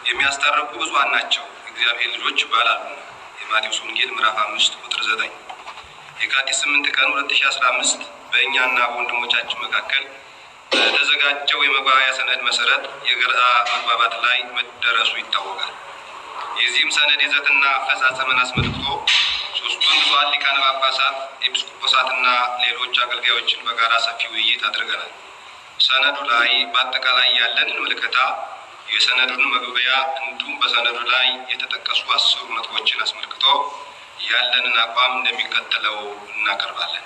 የሚያስታርቁ ብዙኃን ናቸው እግዚአብሔር ልጆች ይባላሉ። የማቴዎስ ወንጌል ምዕራፍ 5 ቁጥር 9። የካቲት 8 ቀን 2015 በእኛና በወንድሞቻችን መካከል በተዘጋጀው የመግባቢያ ሰነድ መሰረት የጋራ መግባባት ላይ መደረሱ ይታወቃል። የዚህም ሰነድ ይዘትና አፈጻጸምን አስመልክቶ ሶስቱን ብዙኃን ሊቃነ ጳጳሳት፣ ኤጲስቆጶሳትና ሌሎች አገልጋዮችን በጋራ ሰፊ ውይይት አድርገናል። ሰነዱ ላይ በአጠቃላይ ያለንን ምልከታ፣ የሰነዱን መግቢያ እንዲሁም በሰነዱ ላይ የተጠቀሱ 10 ነጥቦችን አስመልክቶ ያለንን አቋም እንደሚከተለው እናቀርባለን።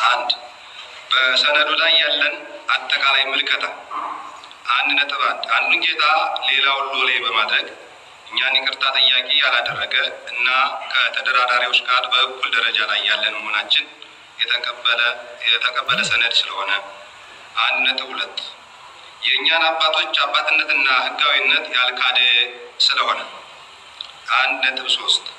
1. በሰነዱ ላይ ያለን አጠቃላይ ምልከታ 1.1 አንዱን ጌታ ሌላውን ሎሌ በማድረግ እኛን ይቅርታ ጠያቂ ያላደረገ እና ከተደራዳሪዎች ጋር በእኩል ደረጃ ላይ ያለን መሆናችን የተቀበለ ሰነድ ስለሆነ 1.2 የእኛን አባቶች አባትነትና ሕጋዊነት ያልካደ ስለሆነ 1.3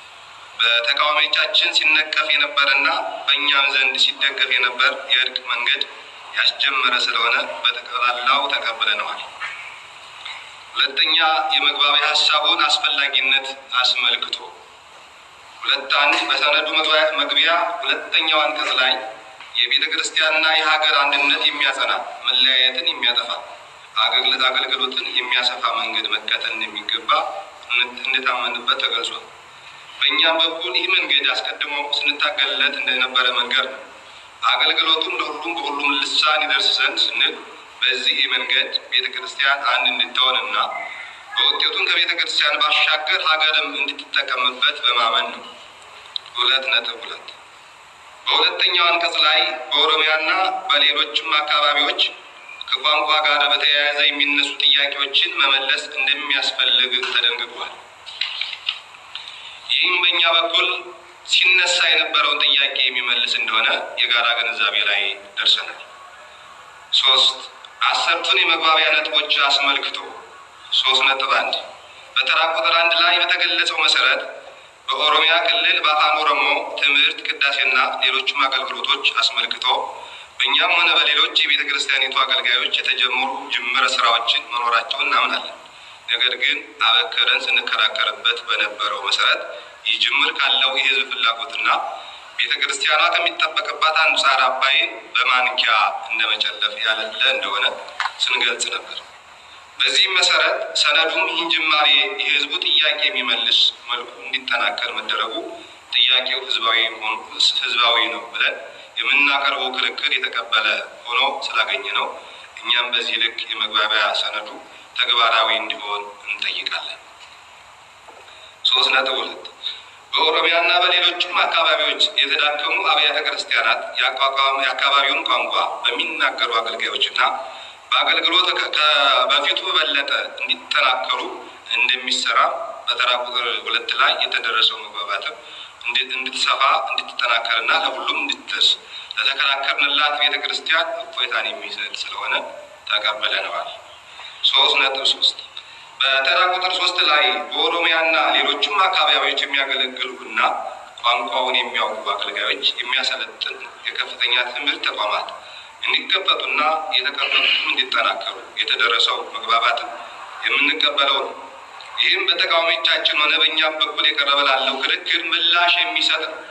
በተቃዋሚዎቻችን ሲነቀፍ የነበረና በእኛም ዘንድ ሲደገፍ የነበር የእርቅ መንገድ ያስጀመረ ስለሆነ በጠቅላላው ተቀብለነዋል። 2. የመግባቢያ ሀሳቡን አስፈላጊነት አስመልክቶ 2.1 በሰነዱ መግቢያ 2ኛው አንቀጽ ላይ የቤተ ክርስቲያንና የሀገር አንድነት የሚያጸና መለያየትን የሚያጠፋ አገልግሎትን የሚያሰፋ መንገድ መከተል እንደሚገባ እንደታመንበት ተገልጿል። በእኛም በኩል ይህ መንገድ አስቀድሞ ስንታገልለት እንደነበረ መንገድ ነው። አገልግሎቱን ለሁሉም በሁሉም ልሳን ይደርስ ዘንድ ስንል በዚህ መንገድ ቤተ ክርስቲያን አንድ እንድትሆንና በውጤቱን ከቤተ ክርስቲያን ባሻገር ሀገርም እንድትጠቀምበት በማመን ነው። 2.2 በሁለተኛው አንቀጽ ላይ በኦሮሚያና በሌሎችም አካባቢዎች ከቋንቋ ጋር በተያያዘ የሚነሱ ጥያቄዎችን መመለስ እንደሚያስፈልግ ተደንግጓል። ይህም በእኛ በኩል ሲነሳ የነበረውን ጥያቄ የሚመልስ እንደሆነ የጋራ ግንዛቤ ላይ ደርሰናል። 3. 10ቱን የመግባቢያ ነጥቦች አስመልክቶ 3.1 በተራ ቁጥር 1 ላይ በተገለጸው መሰረት በኦሮሚያ ክልል በአፋን ኦሮሞ ትምህርት፣ ቅዳሴና ሌሎችም አገልግሎቶች አስመልክቶ በእኛም ሆነ በሌሎች የቤተ ክርስቲያኒቱ አገልጋዮች የተጀመሩ ጅምር ስራዎችን መኖራቸውን እናምናለን። ነገር ግን አበክረን ስንከራከርበት በነበረው መሰረት ይህ ጅምር ካለው የሕዝብ ፍላጎትና ቤተ ክርስቲያኗ ከሚጠበቅባት አንጻር አባይን በማንኪያ እንደመጨለፍ ያለለ እንደሆነ ስንገልጽ ነበር። በዚህም መሰረት ሰነዱም ይህን ጅማሬ የሕዝቡ ጥያቄ የሚመልስ መልኩ እንዲጠናከር መደረጉ ጥያቄው ህዝባዊ ነው ብለን የምናቀርበው ክርክር የተቀበለ ሆኖ ስላገኘ ነው። እኛም በዚህ ልክ የመግባቢያ ሰነዱ ተግባራዊ እንዲሆን እንጠይቃለን። 3.2 በኦሮሚያና በሌሎችም አካባቢዎች የተዳከሙ አብያተ ክርስቲያናት የአካባቢውን ቋንቋ በሚናገሩ አገልጋዮችና በአገልግሎት በፊቱ በበለጠ እንዲጠናከሩ እንደሚሰራ በተራ ቁጥር 2 ላይ የተደረሰው መግባባትም እንድትሰፋ እንድትጠናከርና ለሁሉም እንድትደርስ ለተከራከርንላት ቤተ ክርስቲያን እፎይታን የሚሰጥ ስለሆነ ተቀበለነዋል። 3.3 በተራ ቁጥር 3 ላይ በኦሮሚያና ሌሎችም አካባቢዎች የሚያገለግሉና ቋንቋውን የሚያውቁ አገልጋዮች የሚያሰለጥን የከፍተኛ ትምህርት ተቋማት እንዲከፈቱና የተከፈቱም እንዲጠናከሩ የተደረሰው መግባባት የምንቀበለው ነው። ይህም በተቃዋሚዎቻችን ሆነ በእኛም በኩል የቀረበ ላለው ክርክር ምላሽ የሚሰጥ ነው።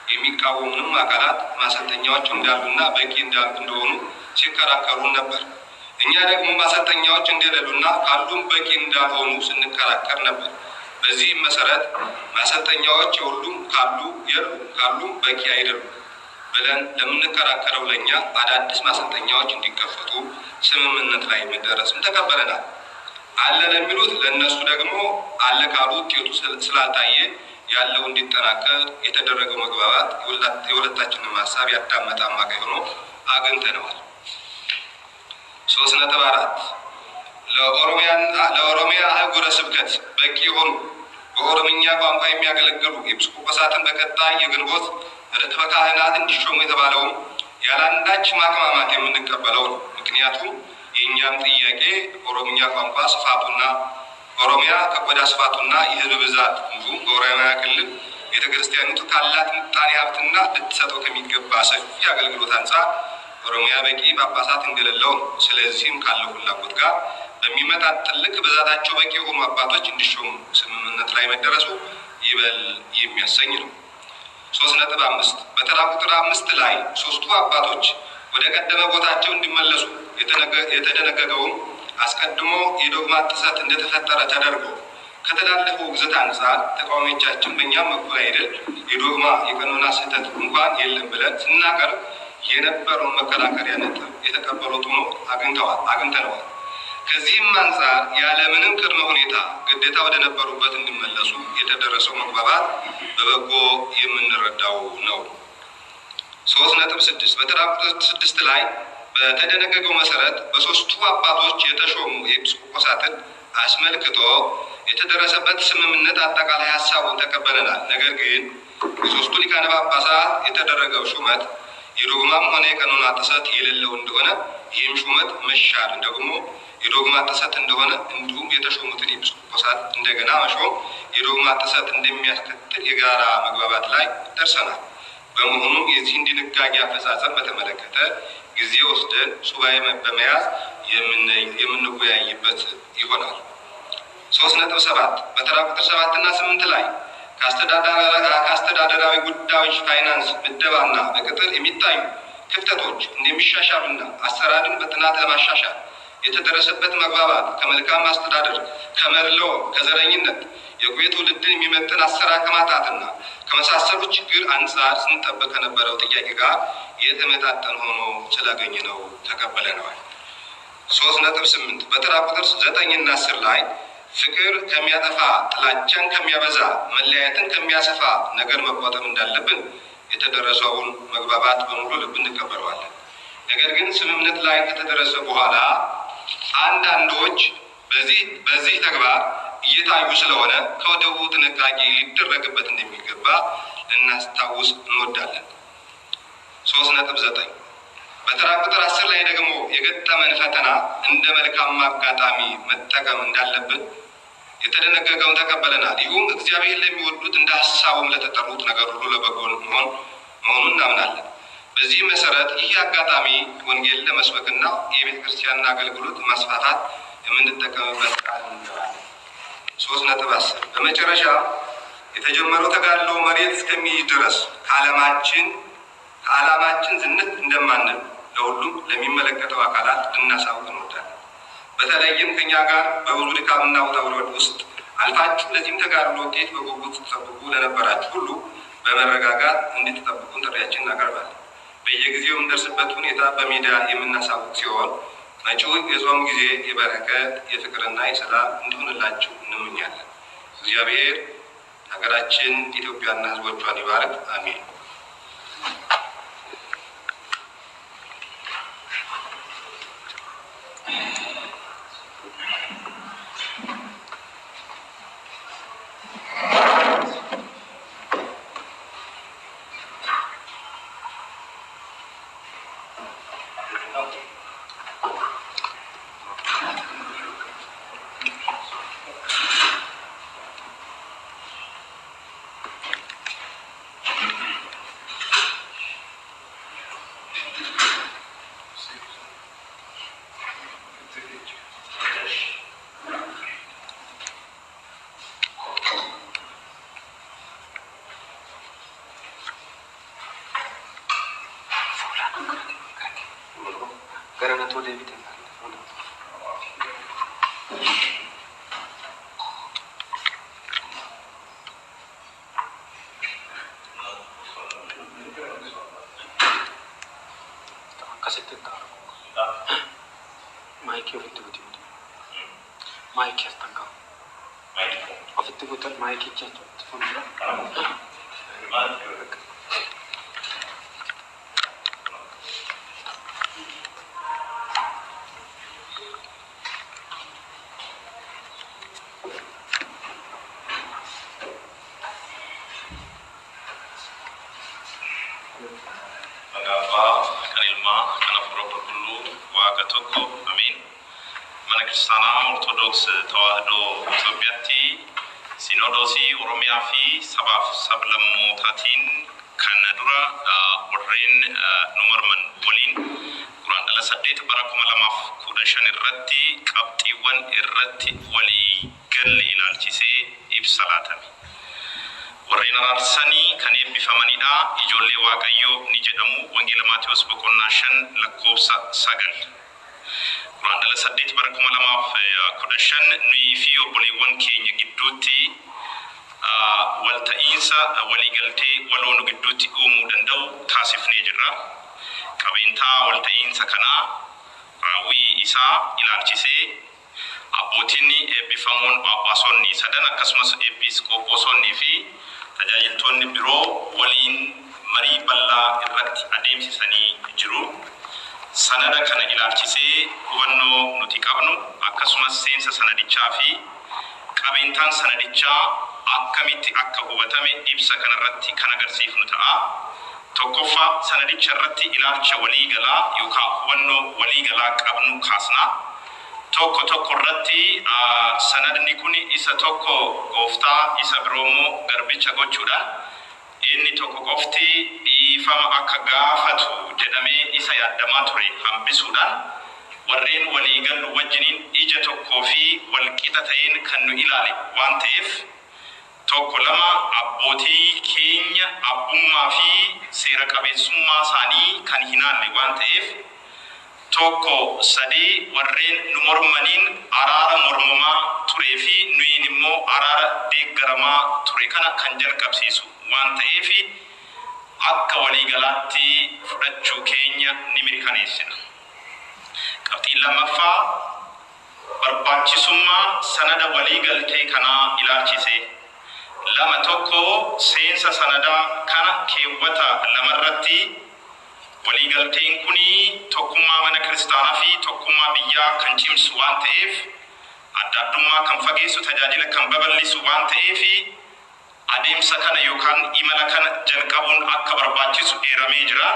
የሚቃወሙንም አካላት ማሰልጠኛዎች እንዳሉና በቂ እንደሆኑ ሲከራከሩን ነበር። እኛ ደግሞ ማሰልጠኛዎች እንደሌሉና ካሉም በቂ እንዳልሆኑ ስንከራከር ነበር። በዚህም መሰረት ማሰልጠኛዎች የሁሉም ካሉም በቂ አይደሉም ብለን ለምንከራከረው ለእኛ አዳዲስ ማሰልጠኛዎች እንዲከፈቱ ስምምነት ላይ መደረስም ተቀበለናል። አለ ለሚሉት ለእነሱ ደግሞ አለ ካሉ ውጤቱ ስላልታየ ያለው እንዲጠናከር የተደረገው መግባባት የሁለታችንን ሀሳብ ያዳመጠ አማካይ ሆኖ አግኝተነዋል። 3.4 ለኦሮሚያ አህጉረ ስብከት በቂ የሆኑ በኦሮምኛ ቋንቋ የሚያገለግሉ ኤጲስቆጶሳትን በቀጣይ የግንቦት ርክበ ካህናት እንዲሾሙ የተባለውም ያለአንዳች ማቅማማት የምንቀበለው ነው። ምክንያቱም የእኛም ጥያቄ ኦሮምኛ ቋንቋ ስፋቱና ኦሮሚያ ከቆዳ ስፋቱና የሕዝብ ብዛት እንዲሁም በኦሮሚያ ክልል ቤተክርስቲያኒቱ ካላት ምጣኔ ሀብትና ልትሰጠው ከሚገባ ሰፊ አገልግሎት አንጻር ኦሮሚያ በቂ ጳጳሳት እንደሌለው ነው። ስለዚህም ካለው ፍላጎት ጋር በሚመጣ ትልቅ ብዛታቸው በቂ የሆኑ አባቶች እንዲሾሙ ስምምነት ላይ መደረሱ ይበል የሚያሰኝ ነው። 3.5 በተራ ቁጥር 5 ላይ ሶስቱ አባቶች ወደ ቀደመ ቦታቸው እንዲመለሱ የተደነገገውም አስቀድሞ የዶግማ ጥሰት እንደተፈጠረ ተደርጎ ከተላለፈው ግዘት አንፃር ተቃዋሚዎቻችን በእኛም በኩል አይደል የዶግማ የቀኖና ስህተት እንኳን የለም ብለን ስናቀርብ የነበረውን መከራከሪያ ነጥብ የተቀበሉት ሆኖ አግኝተነዋል። ከዚህም አንፃር ያለምንም ቅድመ ሁኔታ ግዴታ ወደ ነበሩበት እንዲመለሱ የተደረሰው መግባባት በበጎ የምንረዳው ነው። 3.6 በተራ ቁጥር 6 ላይ በተደነገገው መሰረት በሶስቱ አባቶች የተሾሙ ኤጲስቆጶሳትን አስመልክቶ የተደረሰበት ስምምነት አጠቃላይ ሀሳቡን ተቀበለናል። ነገር ግን የሶስቱ ሊቃነ ጳጳሳት የተደረገው ሹመት የዶግማም ሆነ የቀኖና ጥሰት የሌለው እንደሆነ ይህም ሹመት መሻር ደግሞ የዶግማ ጥሰት እንደሆነ እንዲሁም የተሾሙትን ኤጲስቆጶሳት እንደገና መሾም የዶግማ ጥሰት እንደሚያስከትል የጋራ መግባባት ላይ ደርሰናል። በመሆኑም የዚህን ድንጋጌ አፈጻጸም በተመለከተ ጊዜ ወስደን ሱባኤ በመያዝ የምንወያይበት ይሆናል። 3.7 በተራ ቁጥር 7 እና 8 ላይ ከአስተዳደራዊ ጉዳዮች ፋይናንስ ምደባና በቅጥር የሚታዩ ክፍተቶች እንደሚሻሻሉና አሰራርን በጥናት ለማሻሻል የተደረሰበት መግባባት ከመልካም አስተዳደር፣ ከመድሎ፣ ከዘረኝነት የቆየ ትውልድን የሚመጥን አሰራር ከማጣትና ከመሳሰሉ ችግር አንጻር ስንጠብቅ ከነበረው ጥያቄ ጋር የተመጣጠን ሆኖ ስላገኘነው ተቀበለነዋል። 3.8 በተራ ቁጥር 9 እና 10 ላይ ፍቅር ከሚያጠፋ ጥላቻን ከሚያበዛ መለያየትን ከሚያሰፋ ነገር መቆጠብ እንዳለብን የተደረሰውን መግባባት በሙሉ ልብ እንቀበለዋለን። ነገር ግን ስምምነት ላይ ከተደረሰ በኋላ አንዳንዶች በዚህ ተግባር እየታዩ ስለሆነ ከወዲሁ ጥንቃቄ ሊደረግበት እንደሚገባ ልናስታውስ እንወዳለን። 3.9 በተራ ቁጥር 10 ላይ ደግሞ የገጠመን ፈተና እንደ መልካም አጋጣሚ መጠቀም እንዳለብን የተደነገገውን ተቀበለናል። ይሁን እግዚአብሔር ለሚወዱት እንደ ሀሳቡም ለተጠሩት ነገር ሁሉ ለበጎ መሆኑን እናምናለን። በዚህ መሰረት ይህ አጋጣሚ ወንጌል ለመስበክና የቤተ ክርስቲያንን አገልግሎት ማስፋፋት የምንጠቀምበት ቃል ነው። 3.10 በመጨረሻ የተጀመረው ተጋድሎ መሬት እስከሚይዝ ድረስ ከዓላማችን ዝንት እንደማንል ለሁሉም ለሚመለከተው አካላት ልናሳውቅ እንወዳለን። በተለይም ከኛ ጋር በብዙ ድካምና ውጣ ውረድ ውስጥ አልፋችሁ ለዚህም ተጋድሎ ውጤት በጉጉት ተጠብቁ ለነበራችሁ ሁሉ በመረጋጋት እንድትጠብቁን ጥሪያችን እናቀርባለን። በየጊዜው የምንደርስበት ሁኔታ በሚዲያ የምናሳውቅ ሲሆን መጪው የጾም ጊዜ የበረከት የፍቅርና የሰላም እንዲሆንላችሁ እንመኛለን። እግዚአብሔር ሀገራችን ኢትዮጵያና ሕዝቦቿን ይባርክ። አሜን። Karena tuh dia bikin. Kasih tentar. Mike of itu betul. Mike ya tangga. Mike. Of itu betul Mike ya tuh. Sana Ortodoks Tawahdo Ethiopiyatti Sinodosi Oromia fi Sabaf Sablamotatin Kanadura Warren Numarman Bolin Quran saddeet bara 2015 irratti qabxiiwwan irratti walii galle ilaalchisee ibsa laatame. Warreen araarsanii kan eebbifamanidha. Ijoollee Waaqayyoo ni jedhamu. Wangeela Maatewos boqonnaa 5 lakkoofsa 9. Guraandhala 8 bara 2015 nuyi fi obboleewwan keenya gidduutti walta'iinsa waliigaltee waloo nu gidduutti uumuu danda'u taasifnee jirra. Qabeentaa walta'iinsa kanaa raawwii isaa ilaalchisee abbootiin eebbifamoon phaaphaasonni 3 akkasumas episkooposonni fi tajaajiltoonni biroo waliin marii bal'aa irratti adeemsisanii jiru. Sanada kana ilaalchisee hubannoo nuti qabnu akkasumas seensa sanadichaa fi qabeentaan sanadichaa akkamitti akka hubatame ibsa kanarratti kan agarsiifnu ta'a. Tokkoffaa sanadicha irratti ilaalcha waliigalaa yookaan hubannoo waliigalaa qabnu kaasna. Tokko irratti sanadni kun isa tokko gooftaa isa biroomoo garbicha gochuudhaan inni tokko qofti dhiifama akka gaafatu jedhamee isa yaadamaa ture hambisuudhaan warreen waliigallu wajjiniin ija tokkoo fi walqixa ta'een kan nu ilaale waan ta'eef tokko lama abbootii keenya abbummaa fi seera qabeessummaa isaanii kan hinaalle waan ta'eef tokko sadii warreen nu mormaniin araara mormamaa turee fi nuyin immoo araara deeggaramaa ture kana kan jalqabsiisu waan ta'eef akka waliigalaatti fudhachuu keenya ni mirkaneessina. Qabxiin lammaffaa barbaachisummaa sanada waliigaltee kanaa ilaalchise. Tokko seensa sanadaa kana keewwata 2 irratti waliigalteen kuni tokkummaa mana kiristaanaa fi tokkummaa biyyaa kan cimsu waan ta'eef adda addummaa kan fageessu tajaajila kan babal'isu waan ta'eef adeemsa kana yookaan imala kana jalqabuun akka barbaachisu eeramee jira.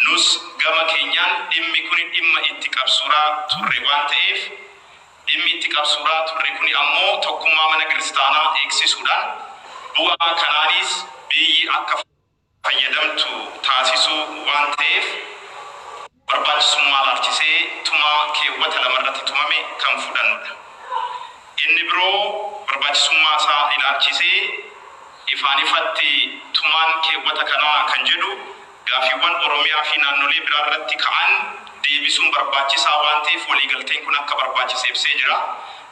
Nus gama keenyaan dhimmi kun dhimma itti qabsuuraa turre waan ta'eef dhimmi itti qabsuuraa turre kun ammoo tokkummaa mana kiristaanaa eegsisuudhaan bu'aa kanaanis biyyi akka fayyadamtu taasisuu waan ta'eef barbaachisummaa laalchisee tumaa keewwata 2 irratti tumame kan fudhannudha. Inni biroo barbaachisummaa isaa ilaalchisee ifaan ifatti tumaan keewwata kanaa kan jedhu gaafiiwwan Oromiyaa fi naannolee biraa irratti ka'an deebisuun barbaachisaa waan ta'eef waliigalteen kun akka barbaachise ibsee jira.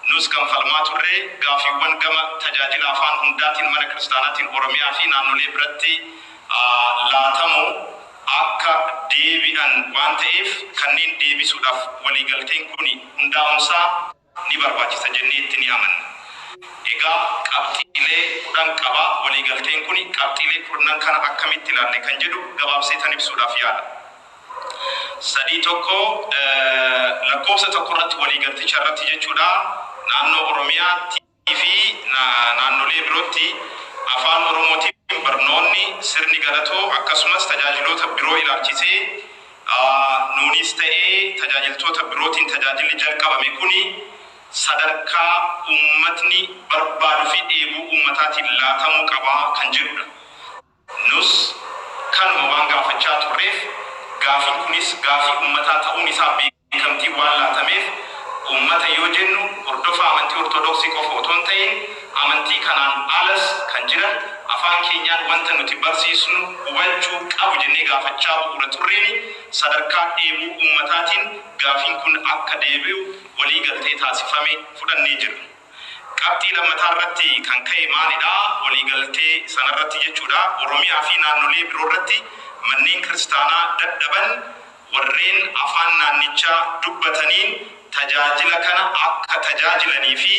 Nus kan falmaa turre gaafiiwwan gama tajaajila afaan hundaatiin mana kiristaanaatiin Oromiyaa fi naannolee biratti laatamu akka deebi'an waan ta'eef kanneen deebisuudhaaf waliigalteen kun hundaa'umsaa ni barbaachisa jenneetti ni amanna. Egaa qabxiilee 10 qaba waliigalteen kun qabxiilee 10 kana akkamitti ilaalle kan jedhu gabaabseetan ibsuudhaaf yaala. Tokko lakkoofsa 1 irratti waliigalticha irratti jechuudha naannoo Oromiyaatti fi naannolee birootti afaan Oromootiin barnoonni sirni galatoo akkasumas tajaajiloota biroo ilaalchisee nuunis ta'ee tajaajiltoota birootiin tajaajilli jalqabame kuni sadarkaa ummatni barbaadu fi dheebuu ummataatiin laatamuu qabaa kan jedhudha. Nus kanuma waan gaafachaa turreef gaafiin kunis gaafii ummataa ta'uun isaa beekamtii waan laatameef ummata yoo jennu hordofaa amantii ortodoksii qofa otoo hin ta'in amantii kanaan alas kan jiran afaan keenyaan wanta nuti barsiisnu hubachuu qabu jennee gaafachaa bu'uura turreeni sadarkaa dheebuu ummataatiin gaafiin kun akka deebi'u waliigaltee taasifame fudhannee jirra. Qabxii lammataa irratti kan ka'e maalidha? Waliigaltee sanarratti jechuudha Oromiyaa fi naannolee biroo irratti manneen kiristaanaa dadhaban warreen afaan naannichaa dubbataniin tajaajila kana akka tajaajilanii fi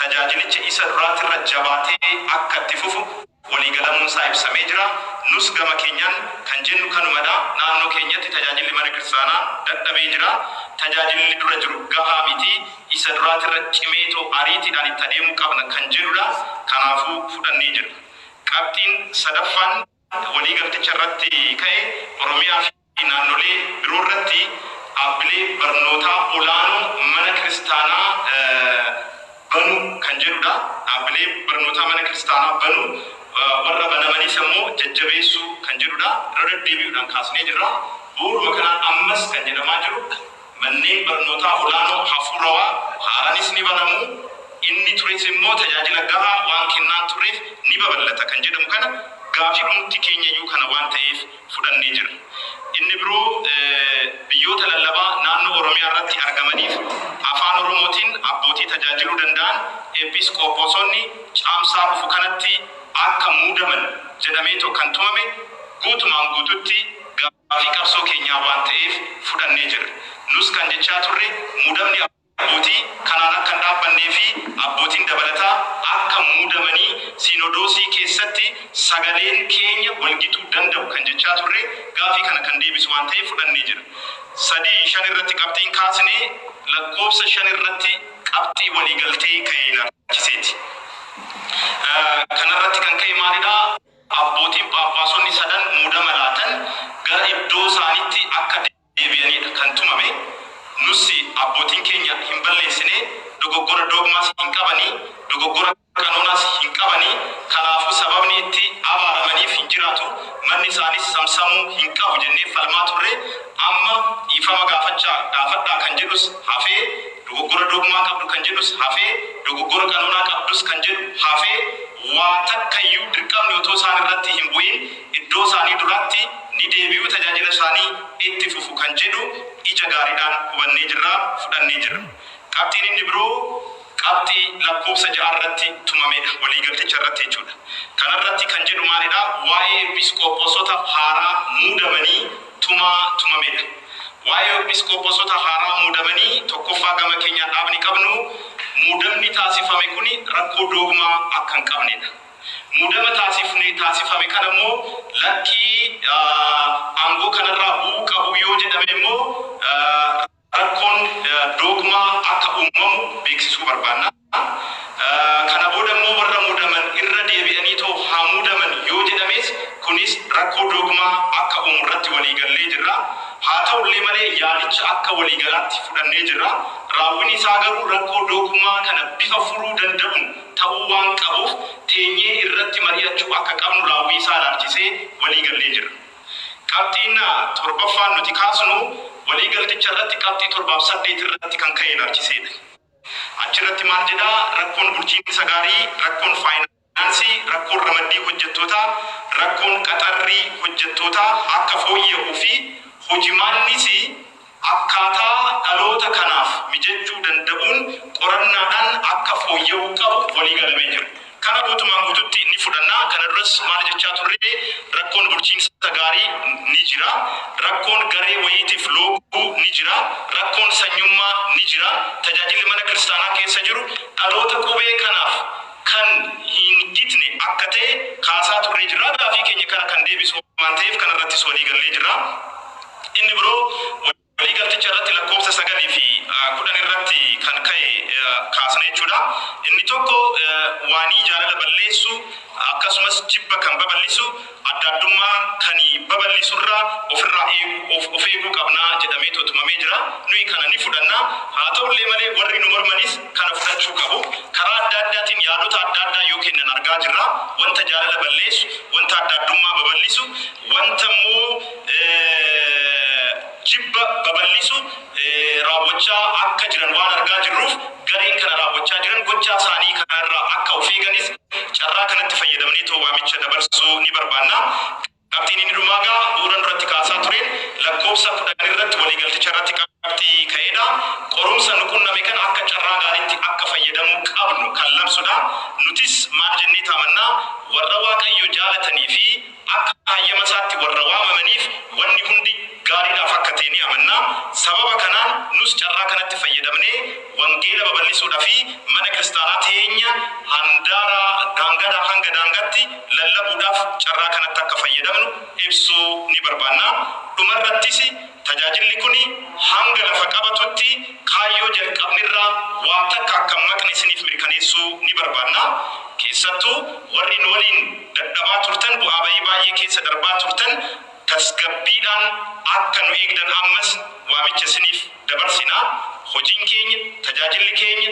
tajaajilicha isa duraatirra jabaatee akka itti fufu waliigalamuun isaa ibsamee jira. Nus gama keenyaan kan jennu kanumadha. Naannoo keenyatti tajaajilli mana kiristaanaa dadhabee jira. Tajaajilli dura jiru gahaa miti. Isa duraatirra cimeetoo ariitiidhaan itti adeemuu qabna kan jedhudha. Kanaafuu fudhannee jira. Qabxiin sadaffaan waliigalticha irratti ka'e Oromiyaa fi naannolee biroo irratti dhaabbilee barnootaa olaanoo mana kiristaanaa banuu kan jedhudha. Dhaabbilee barnootaa mana kiristaanaa banuu warra banamanis immoo jajjabeessuu kan jedhudha. Irra deddeebi'uudhaan kaasnee jirra. bu'uuruma kanaan ammas kan jedhamaa jiru manneen barnootaa olaanoo hafuurawaa haaraanis ni banamu inni tures immoo tajaajila gahaa waan kennaan tureef ni babal'ata kan jedhamu kana gaafii dhumti keenya iyyuu kana waan ta'eef fudhannee jira. Inni biroo biyyoota lallabaa naannoo Oromiyaa irratti argamaniif afaan Oromootiin abbootii tajaajiluu danda'an episkooposonni caamsaa dhufu kanatti akka muudaman jedhamee kan tumame guutumaan guututti gaafii qabsoo keenyaa waan ta'eef fudhannee jira. Nus kan jechaa turre muudamni abbootii kanaan akka dhaabbannee fi abbootiin dabalataa akka muudamanii siinodoosii keessatti sagaleen keenya walgituu danda'u kan jechaa turre gaafii kana kan deebisu waan ta'eef fudhannee jira. 3-5 irratti qabxiin kaasnee lakkoofsa 5 irratti qabxii waliigaltee ka'ee ilaalchiseeti. Kanarratti kan ka'e maalidhaa? Abbootiin phaaphaasonni 3 muudama laatan gara iddoo isaaniitti akka deebi'anidha kan tumame. Nusi abbootiin keenya hin balleessine dogoggora doogmaas hin qabanii dogoggora qanoonaas hin qabanii kanaafuu sababni itti abaaramaniif hin jiraatu manni isaanis samsamuu hin qabu jennee falmaa turre amma ifama gaafadhaa kan jedhus hafee dogoggora doogmaa qabdu kan jedhus hafee dogoggora qanoonaa qabdus kan jedhu hafee waa takkayyuu dirqamni otoo isaan irratti hin bu'in iddoo isaanii duraatti ni deebi'uu tajaajila isaanii itti fufu kan jedhu ija gaariidhaan hubannee jirra fudhannee jirra. Qabxiin inni biroo qabxii lakkoofsa 6 irratti tumamedha waliigalticha irratti jechuudha. Kanarratti kan jedhu maalidhaa? Waa'ee episkooposota haaraa muudamanii tumamedha. Waa'ee episkooposota haaraa muudamanii tokkoffaa gama keenyaan dhaabni qabnu muudamni taasifame kuni rakkoo doogmaa akka hin qabnedha. Muudama taasifame kana immoo lakkii aangoo kanarraa bu'uu qabu yoo jedhame immoo rakkoon doogmaa akka uumamu beeksisuu barbaanna. Kana booda immoo warra muudaman irra deebi'anii too haa muudaman yoo jedhames kunis rakkoo doogmaa akka uumu irratti waliigallee jirra. Haa ta'ullee malee yaadicha akka waliigalaatti fudhannee jirra. Raawwiin isaa garuu rakkoo doogmaa kana bifa furuu danda'uun ta'uu waan qabuuf teenyee irratti mari'achuu akka qabnu raawwii isaa ilaalchisee waliigallee jirra. Qabxiin 7ffaan nuti kaasnu waliigalticha irratti qabxii 7-8 irratti kan ka'e ilaalchiseedha. Achirratti maal jedhaa? Rakkoon bulchiinsa gaarii, rakkoon faayinaansii, rakkoon ramaddii hojjettootaa, rakkoon qaxarrii hojjettootaa akka fooyya'uu fi hojimaannis akkaataa dhaloota kanaaf mijachuu danda'uun qorannaadhaan akka fooyya'uu qabu waliigalamee jira. Kana guutumaan guututti ni fudhannaa. Kana duras maal jechaa turre rakkoon bulchiinsa gaarii ni jira. Rakkoon garee wayiitiif looguu ni jira. Rakkoon sanyummaa ni jira. Tajaajilli mana kiristaanaa keessa jiru dhaloota qubee kanaaf kan hin gitne akka ta'e kaasaa turre jira. Gaafii keenya kana kan deebisu waan ta'eef kanarrattis waliigallee jira. Inni biroo waliigalticha irratti lakkoofsa 9 fi 10 irratti kan ka'e kaasne jechuudha. Inni tokko waanii jaalala balleessu akkasumas jibba kan babal'isu adda addummaa kan babal'isurraa ofirraa of eeguu qabnaa jedhamee tumamee jira. Nuyi kana ni fudhanna. Haa ta'ullee malee warri nu mormanis kana fudhachuu qabu. Karaa adda addaatiin yaadota adda addaa yoo kennan argaa jirra. Wanta jaalala balleessu, wanta adda addummaa babal'isu, wanta immoo jibba babal'isu raawwachaa akka jiran waan argaa jirruuf gareen kana raawwachaa jiran gochaa isaanii kanarraa akka of eeganis carraa kanatti fayyadamnee waamicha dabarsuu ni barbaanna. Qabxiin inni dhumaagaa bu'uura duratti kaasaa tureen lakkoofsa 10 irratti waliigalticha irratti qabxii ka'eedha. Qorumsa nu qunname kan akka carraa gaariitti akka fayyadamuu qabnu kan labsudha. Nutis maal jennee taamannaa warra Waaqayyo jaalatanii fi akka hayyama isaatti warra waamamaniif wanni hundi gaariidhaaf akka ta'e ni amanna. Sababa kanaan nus carraa kanatti fayyadamnee wangeela babal'isuudhaa fi mana kiristaanaa teenya daangaadhaa hanga daangaatti lallabuudhaaf carraa kanatti akka fayyadamnu ibsuu ni barbaanna. Dhumarrattis tajaajilli kun hanga lafa qabatutti kaayyoo jalqabnirraa waan takka akka maqni isiniif mirkaneessuu ni barbaanna. Keessattuu warri nu waliin dadhabaa turtan bu'aa bayii baay'ee keessa darbaa turtan tasgabbiidhaan akka nu eegdan ammas waamicha isiniif dabarsina. Hojiin keenya tajaajilli keenya